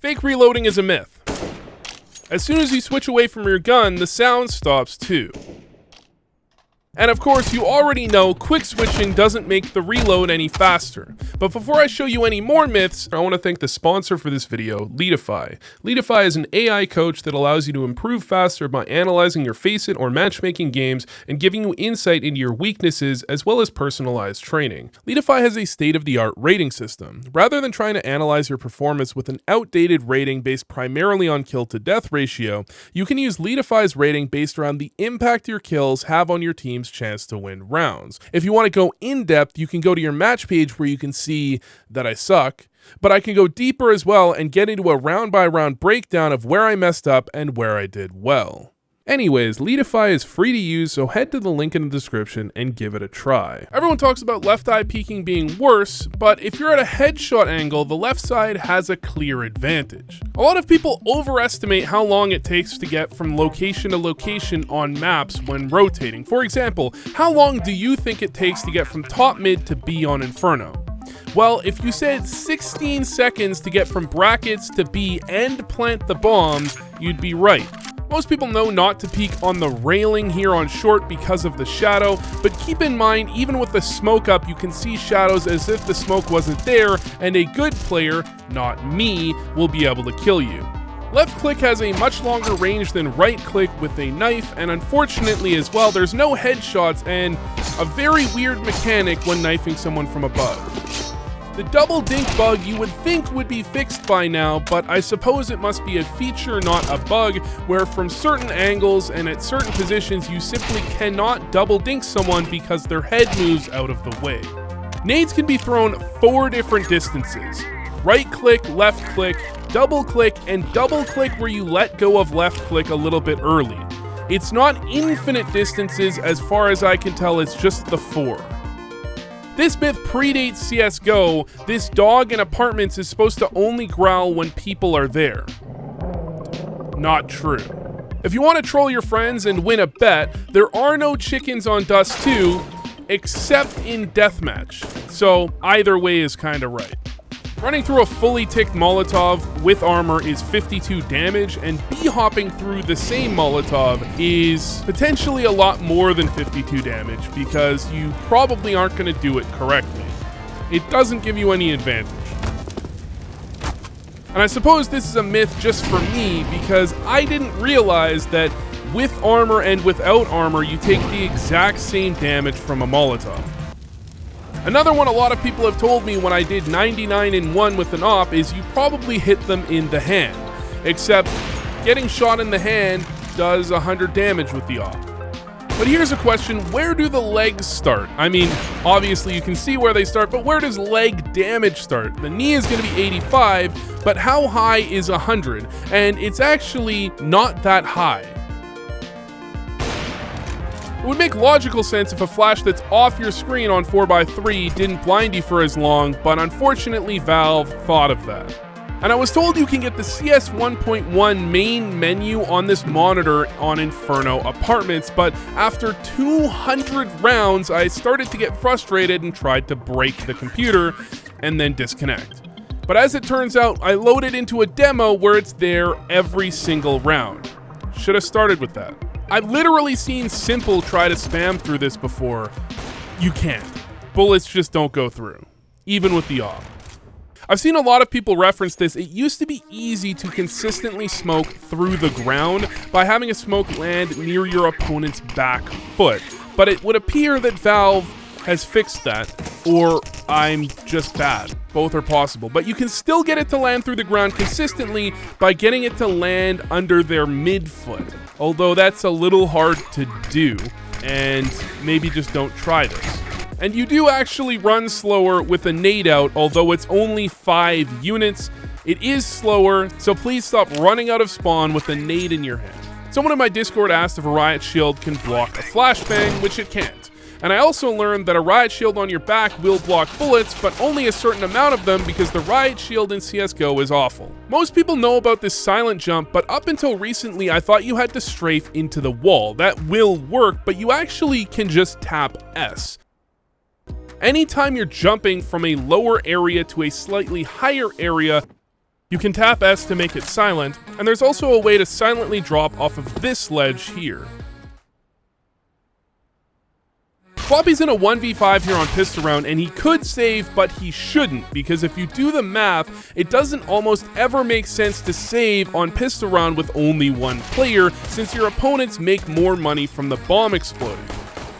Fake reloading is a myth. As soon as you switch away from your gun, the sound stops too. And of course, you already know quick switching doesn't make the reload any faster. But before I show you any more myths, I want to thank the sponsor for this video, Leadify. Leadify is an AI coach that allows you to improve faster by analyzing your Face-It or matchmaking games and giving you insight into your weaknesses as well as personalized training. Leadify has a state-of-the-art rating system. Rather than trying to analyze your performance with an outdated rating based primarily on kill-to-death ratio, you can use Leadify's rating based around the impact your kills have on your team's chance to win rounds. If you want to go in depth, you can go to your match page where you can see that I suck, but I can go deeper as well and get into a round by round breakdown of where I messed up and where I did well. Anyways, Leadify is free to use, so head to the link in the description and give it a try. Everyone talks about left eye peeking being worse, but if you're at a headshot angle, the left side has a clear advantage. A lot of people overestimate how long it takes to get from location to location on maps when rotating. For example, how long do you think it takes to get from top mid to B on Inferno? Well, if you said 16 seconds to get from brackets to B and plant the bombs, you'd be right. Most people know not to peek on the railing here on short because of the shadow, but keep in mind, even with the smoke up, you can see shadows as if the smoke wasn't there, and a good player, not me, will be able to kill you. Left click has a much longer range than right click with a knife, and unfortunately as well, there's no headshots and a very weird mechanic when knifing someone from above. The double dink bug you would think would be fixed by now, but I suppose it must be a feature, not a bug, where from certain angles and at certain positions you simply cannot double dink someone because their head moves out of the way. Nades can be thrown 4 different distances: right click, left click, double click, and double click where you let go of left click a little bit early. It's not infinite distances as far as I can tell, it's just the 4. This myth predates CSGO. This dog in apartments is supposed to only growl when people are there. Not true. If you want to troll your friends and win a bet, there are no chickens on Dust 2, except in Deathmatch. So either way is kinda right. Running through a fully ticked Molotov with armor is 52 damage, and B-hopping through the same Molotov is potentially a lot more than 52 damage because you probably aren't going to do it correctly. It doesn't give you any advantage. And I suppose this is a myth just for me because I didn't realize that with armor and without armor, you take the exact same damage from a Molotov. Another one a lot of people have told me when I did 99 in 1 with an op is you probably hit them in the hand. Except getting shot in the hand does 100 damage with the op. But here's a question, where do the legs start? I mean, obviously you can see where they start, but where does leg damage start? The knee is going to be 85, but how high is 100? And it's actually not that high. It would make logical sense if a flash that's off your screen on 4x3 didn't blind you for as long, but unfortunately Valve thought of that. And I was told you can get the CS 1.1 main menu on this monitor on Inferno apartments, but after 200 rounds, I started to get frustrated and tried to break the computer and then disconnect. But as it turns out, I loaded into a demo where it's there every single round. Should have started with that. I've literally seen Simple try to spam through this before. You can't. Bullets just don't go through, even with the AWP. I've seen a lot of people reference this. It used to be easy to consistently smoke through the ground by having a smoke land near your opponent's back foot, but it would appear that Valve has fixed that, or I'm just bad. Both are possible, but you can still get it to land through the ground consistently by getting it to land under their midfoot. Although that's a little hard to do, and maybe just don't try this. And you do actually run slower with a nade out, although it's only 5 units. It is slower, so please stop running out of spawn with a nade in your hand. Someone in my Discord asked if a Riot shield can block a flashbang, which it can't. And I also learned that a Riot shield on your back will block bullets, but only a certain amount of them because the Riot shield in CSGO is awful. Most people know about this silent jump, but up until recently I thought you had to strafe into the wall. That will work, but you actually can just tap S. Anytime you're jumping from a lower area to a slightly higher area, You can tap S to make it silent, and there's also a way to silently drop off of this ledge here. Floppy's in a 1v5 here on pistol round, and he could save, but he shouldn't, because if you do the math, it doesn't almost ever make sense to save on pistol round with only one player, since your opponents make more money from the bomb exploding.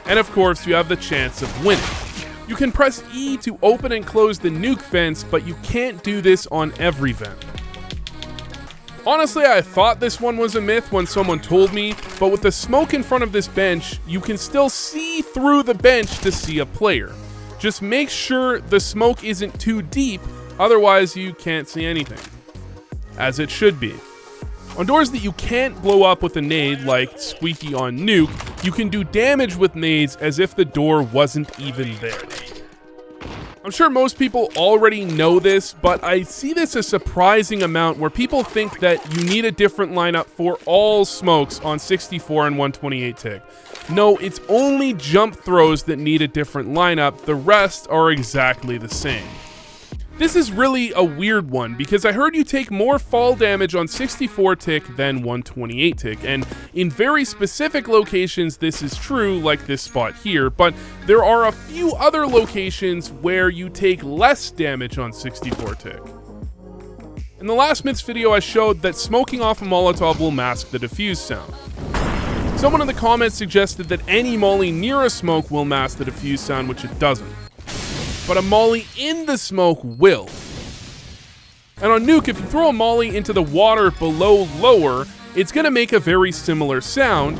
And of course, you have the chance of winning. You can press E to open and close the nuke vents, but you can't do this on every vent. Honestly, I thought this one was a myth when someone told me, but with the smoke in front of this bench, you can still see through the bench to see a player. Just make sure the smoke isn't too deep, otherwise you can't see anything. As it should be. On doors that you can't blow up with a nade, like Squeaky on Nuke, you can do damage with nades as if the door wasn't even there. I'm sure most people already know this, but I see this a surprising amount where people think that you need a different lineup for all smokes on 64 and 128 tick. No, it's only jump throws that need a different lineup, the rest are exactly the same. This is really a weird one, because I heard you take more fall damage on 64 tick than 128 tick, and in very specific locations this is true, like this spot here, but there are a few other locations where you take less damage on 64 tick. In the last myths video I showed that smoking off a Molotov will mask the diffuse sound. Someone in the comments suggested that any molly near a smoke will mask the diffuse sound, which it doesn't. But a molly in the smoke will. And on Nuke, if you throw a molly into the water below lower, it's going to make a very similar sound,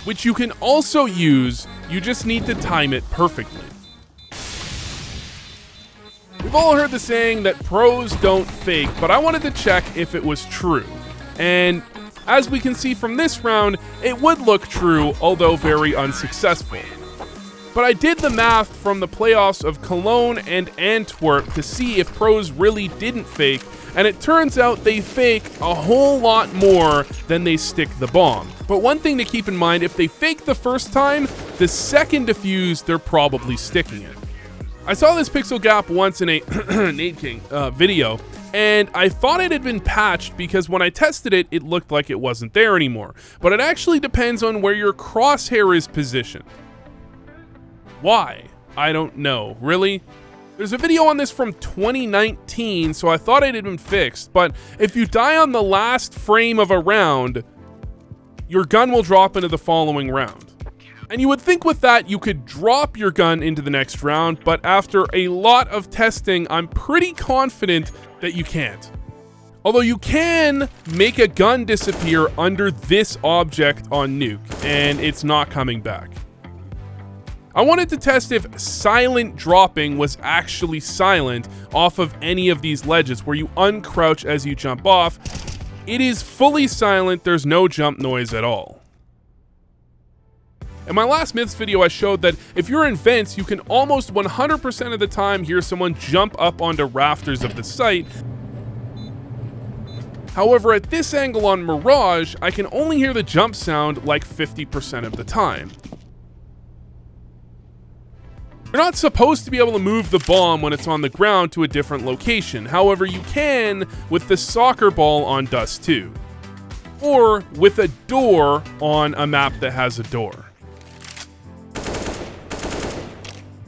which you can also use, you just need to time it perfectly. We've all heard the saying that pros don't fake, but I wanted to check if it was true. And as we can see from this round, it would look true, although very unsuccessful. But I did the math from the playoffs of Cologne and Antwerp to see if pros really didn't fake, and it turns out they fake a whole lot more than they stick the bomb. But one thing to keep in mind, if they fake the first time, the second defuse, they're probably sticking it. I saw this pixel gap once in a Nade King video, and I thought it had been patched because when I tested it, it looked like it wasn't there anymore. But it actually depends on where your crosshair is positioned. Why? I don't know. Really? There's a video on this from 2019, so I thought it had been fixed, but if you die on the last frame of a round, your gun will drop into the following round. And you would think with that you could drop your gun into the next round, but after a lot of testing, I'm pretty confident that you can't. Although you can make a gun disappear under this object on Nuke, and it's not coming back. I wanted to test if silent dropping was actually silent off of any of these ledges where you uncrouch as you jump off. It is fully silent, there's no jump noise at all. In my last myths video, I showed that if you're in vents, you can almost 100% of the time hear someone jump up onto rafters of the site. However, at this angle on Mirage, I can only hear the jump sound like 50% of the time. You're not supposed to be able to move the bomb when it's on the ground to a different location. However, you can with the soccer ball on Dust 2. Or with a door on a map that has a door.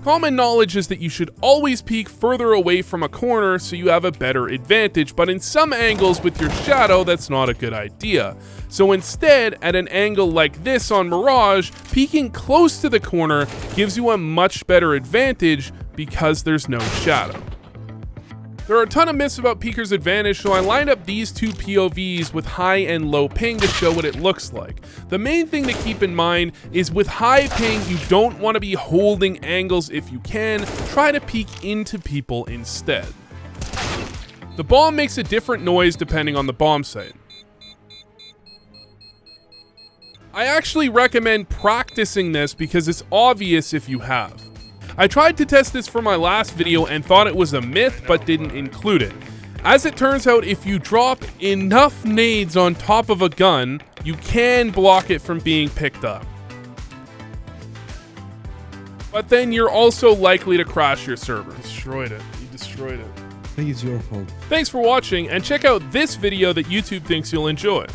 Common knowledge is that you should always peek further away from a corner so you have a better advantage, but in some angles with your shadow, that's not a good idea. So instead, at an angle like this on Mirage, peeking close to the corner gives you a much better advantage because there's no shadow. There are a ton of myths about Peeker's advantage, so I lined up these two POVs with high and low ping to show what it looks like. The main thing to keep in mind is with high ping, you don't want to be holding angles if you can. Try to peek into people instead. The bomb makes a different noise depending on the bomb site. I actually recommend practicing this because it's obvious if you have. I tried to test this for my last video and thought it was a myth but didn't include it. As it turns out, if you drop enough nades on top of a gun, you can block it from being picked up. But then you're also likely to crash your server. Destroyed it. You destroyed think it's your fault. Thanks for watching, and check out this video that YouTube thinks you'll enjoy.